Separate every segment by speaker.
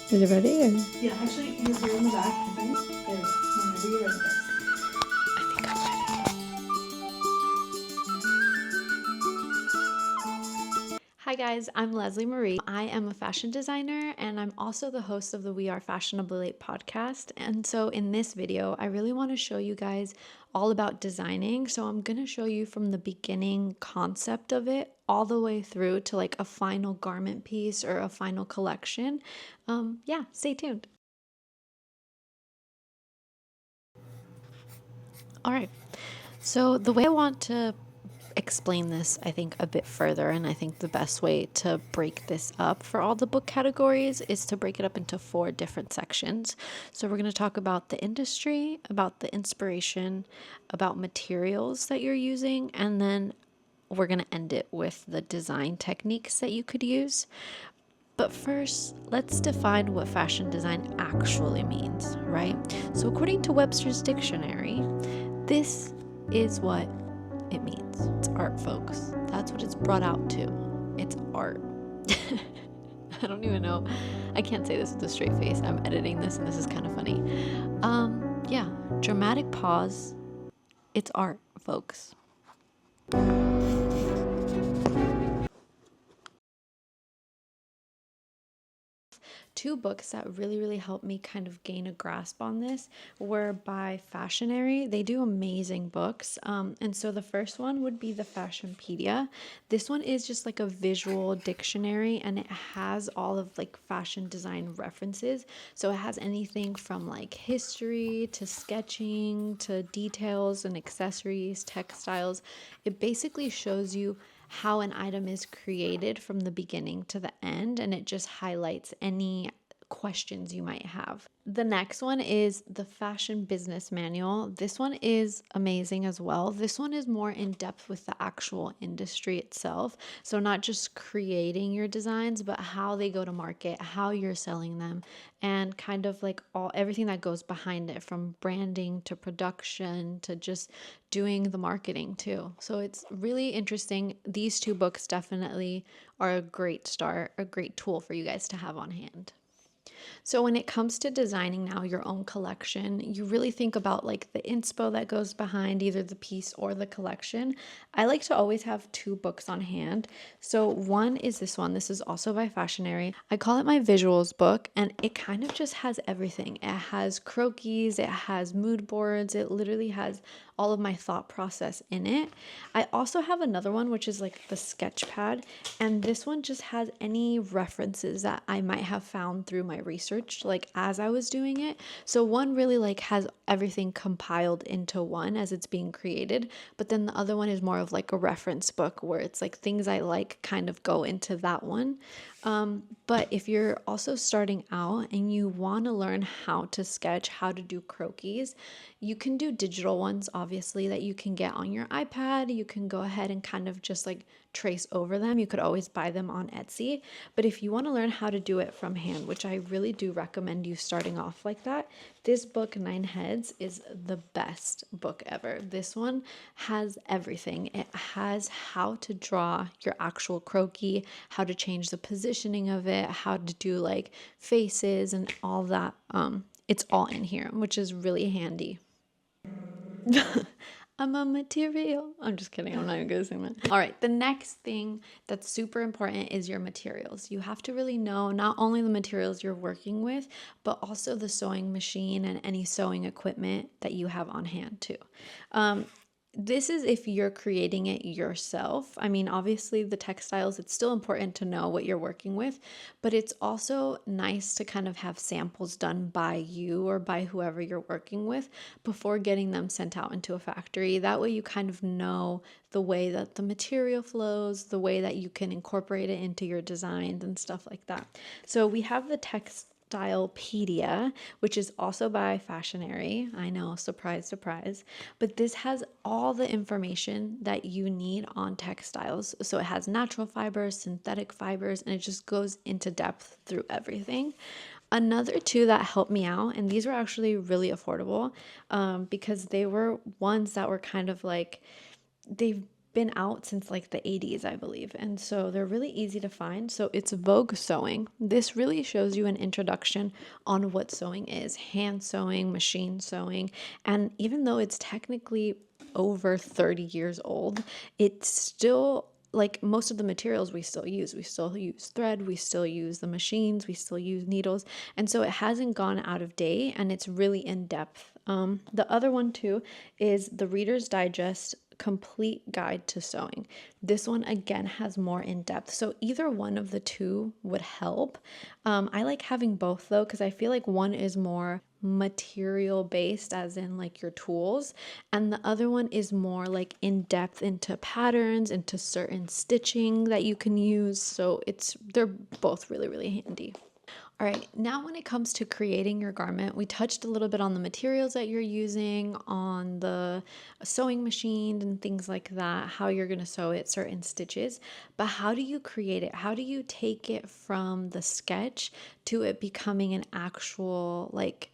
Speaker 1: Is it ready? Or?
Speaker 2: Yeah, actually, you're here in the back, I think. There you go. Whenever you're ready, guys.
Speaker 1: I think I'm ready. Hi guys, I'm Leslie Marie. I am a fashion designer and I'm also the host of the We Are Fashionably podcast. And so in this video, I really want to show you guys all about designing. So I'm going to show you from the beginning concept of it all the way through to like a final garment piece or a final collection. Yeah, stay tuned. All right. So the way I want to explain this, I think, a bit further, and I think the best way to break this up for all the book categories is to break it up into 4 different sections. So we're going to talk about the industry, about the inspiration, about materials that you're using, and then we're going to end it with the design techniques that you could use. But first, let's define what fashion design actually means, right? So according to Webster's dictionary, this is what it means. It's art, folks. That's what it's brought out to. It's art. I don't even know. I can't say this with a straight face. I'm editing this and this is kind of funny. Yeah, dramatic pause. It's art, folks. Two books that really helped me kind of gain a grasp on this were by Fashionary. They do amazing books. And so the first one would be the Fashionpedia. This one is just like a visual dictionary and it has all of like fashion design references. So it has anything from like history to sketching to details and accessories, textiles. It basically shows you how an item is created from the beginning to the end, and it just highlights any questions you might have. The next one is the Fashion Business Manual. This one is amazing as well. This one is more in depth with the actual industry itself. So not just creating your designs, but how they go to market, how you're selling them, and kind of like everything that goes behind it, from branding to production to just doing the marketing too. So it's really interesting. These 2 books definitely are a great start, a great tool for you guys to have on hand. So when it comes to designing now your own collection, you really think about like the inspo that goes behind either the piece or the collection. I like to always have 2 books on hand. So one is this one. This is also by Fashionary. I call it my visuals book and it kind of just has everything. It has croquis, it has mood boards, it literally has all of my thought process in it. I also have another one which is like the sketch pad, and this one just has any references that I might have found through my research like as I was doing it. So one really like has everything compiled into one as it's being created, but then the other one is more of like a reference book where it's like things I like kind of go into that one. But if you're also starting out and you want to learn how to sketch, how to do croquis, you can do digital ones, obviously, that you can get on your iPad. You can go ahead and kind of just like trace over them. You could always buy them on Etsy. But if you want to learn how to do it from hand, which I really do recommend you starting off like that, this book, 9 Heads, is the best book ever. This one has everything. It has how to draw your actual croquis, how to change the positioning of it, how to do like faces and all that. It's all in here, which is really handy. I'm a material. I'm just kidding. I'm not even going to say that. All right. The next thing that's super important is your materials. You have to really know not only the materials you're working with, but also the sewing machine and any sewing equipment that you have on hand too. This is if you're creating it yourself. I mean, obviously the textiles, it's still important to know what you're working with, but it's also nice to kind of have samples done by you or by whoever you're working with before getting them sent out into a factory. That way you kind of know the way that the material flows, the way that you can incorporate it into your designs and stuff like that. So we have the Stylepedia, which is also by Fashionary. I know, surprise, surprise. But this has all the information that you need on textiles. So it has natural fibers, synthetic fibers, and it just goes into depth through everything. Another 2 that helped me out, and these were actually really affordable because they were ones that were kind of like, they've been out since like the 80s, I believe. And so they're really easy to find. So it's Vogue Sewing. This really shows you an introduction on what sewing is, hand sewing, machine sewing. And even though it's technically over 30 years old, it's still like most of the materials we still use. We still use thread, we still use the machines, we still use needles. And so it hasn't gone out of date, and it's really in depth. The other one too is the Reader's Digest Complete Guide to Sewing. This one again has more in depth. So either one of the two would help. I like having both though, because I feel like one is more material based, as in like your tools, and the other one is more like in depth into patterns, into certain stitching that you can use. So they're both really, really handy. All right, now when it comes to creating your garment, we touched a little bit on the materials that you're using, on the sewing machine and things like that, how you're going to sew it, certain stitches. But how do you create it? How do you take it from the sketch to it becoming an actual like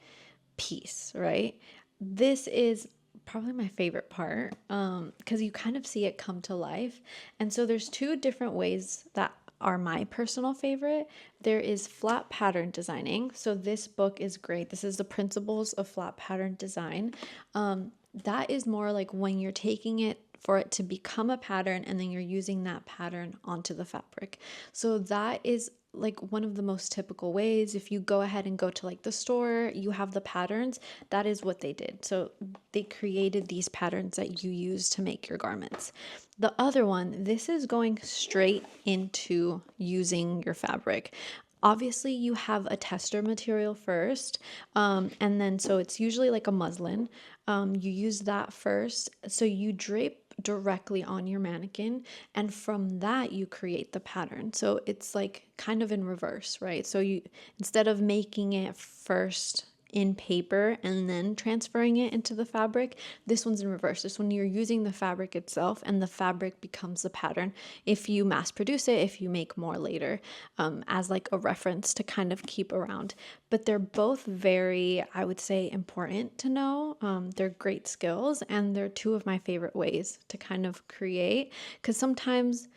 Speaker 1: piece, right? This is probably my favorite part because you kind of see it come to life. And so there's two different ways that are my personal favorite. There is flat pattern designing. So this book is great. This is the Principles of Flat Pattern Design. That is more like when you're taking it for it to become a pattern and then you're using that pattern onto the fabric. So that is like one of the most typical ways. If you go ahead and go to like the store, you have the patterns. That is what they did. So they created these patterns that you use to make your garments. The other one, this is going straight into using your fabric. Obviously, you have a tester material first, and then so it's usually like a muslin. You use that first. So you drape directly on your mannequin, and from that you create the pattern. So it's like kind of in reverse, right? So you, instead of making it first in paper and then transferring it into the fabric, this one's in reverse. This one you're using the fabric itself, and the fabric becomes the pattern if you mass produce it, if you make more later, as like a reference to kind of keep around. But they're both very, I would say, important to know. They're great skills, and they're two of my favorite ways to kind of create, because sometimes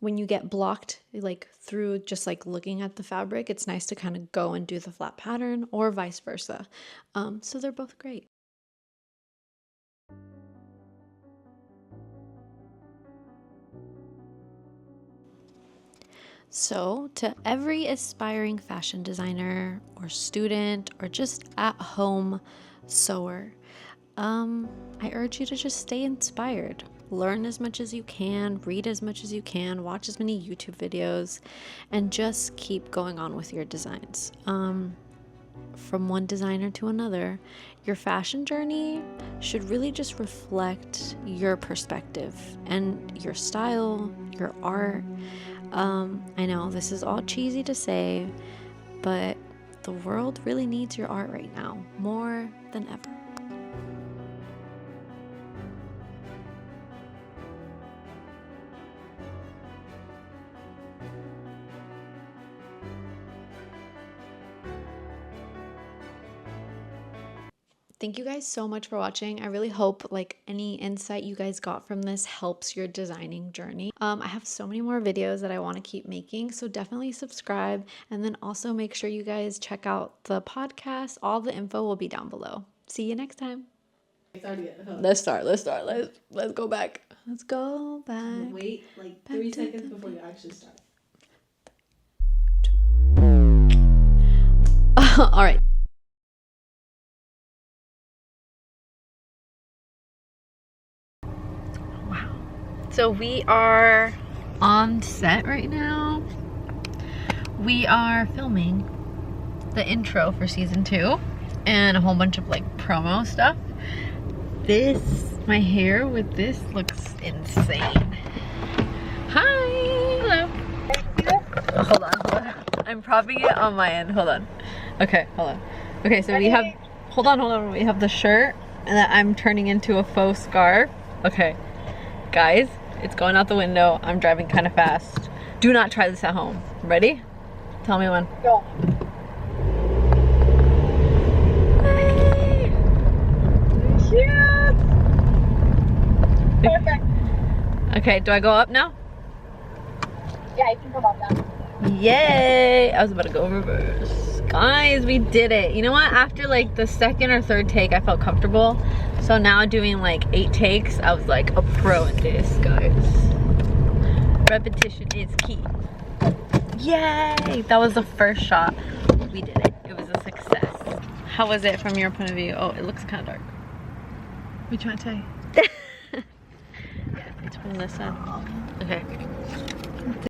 Speaker 1: when you get blocked like through just like looking at the fabric, it's nice to kind of go and do the flat pattern, or vice versa. So they're both great. So to every aspiring fashion designer or student or just at home sewer, I urge you to just stay inspired. Learn as much as you can, read as much as you can, watch as many YouTube videos, and just keep going on with your designs. From one designer to another, your fashion journey should really just reflect your perspective and your style, your art. I know this is all cheesy to say, but the world really needs your art right now, more than ever. Thank you guys so much for watching. I really hope like any insight you guys got from this helps your designing journey. I have so many more videos that I want to keep making, so definitely subscribe, and then also make sure you guys check out the podcast. All the info will be down below. See you next time. Let's start. Let's go back. Let's go back.
Speaker 2: Wait like 3 seconds before you actually start.
Speaker 1: All right. So we are on set right now. We are filming the intro for season 2 and a whole bunch of like promo stuff. My hair with this looks insane. Hi! Hello. Hold on. I'm propping it on my end. Hold on. Okay, hold on. Okay, so we have, hold on. We have the shirt and that I'm turning into a faux scarf. Okay, guys. It's going out the window. I'm driving kind of fast. Do not try this at home. Ready? Tell me when.
Speaker 3: Go.
Speaker 1: Hey.
Speaker 3: Cute. Perfect.
Speaker 1: Okay, do I go up now?
Speaker 3: Yeah, you can come up now.
Speaker 1: Yay! I was about to go reverse. Guys, we did it. You know what? After like the second or third take, I felt comfortable. So now doing like 8 takes, I was like a pro at this, guys. Repetition is key. Yay! That was the first shot. We did it. It was a success. How was it from your point of view? Oh, it looks kind of dark. What you trying to say? Yeah, it's from this side. Okay.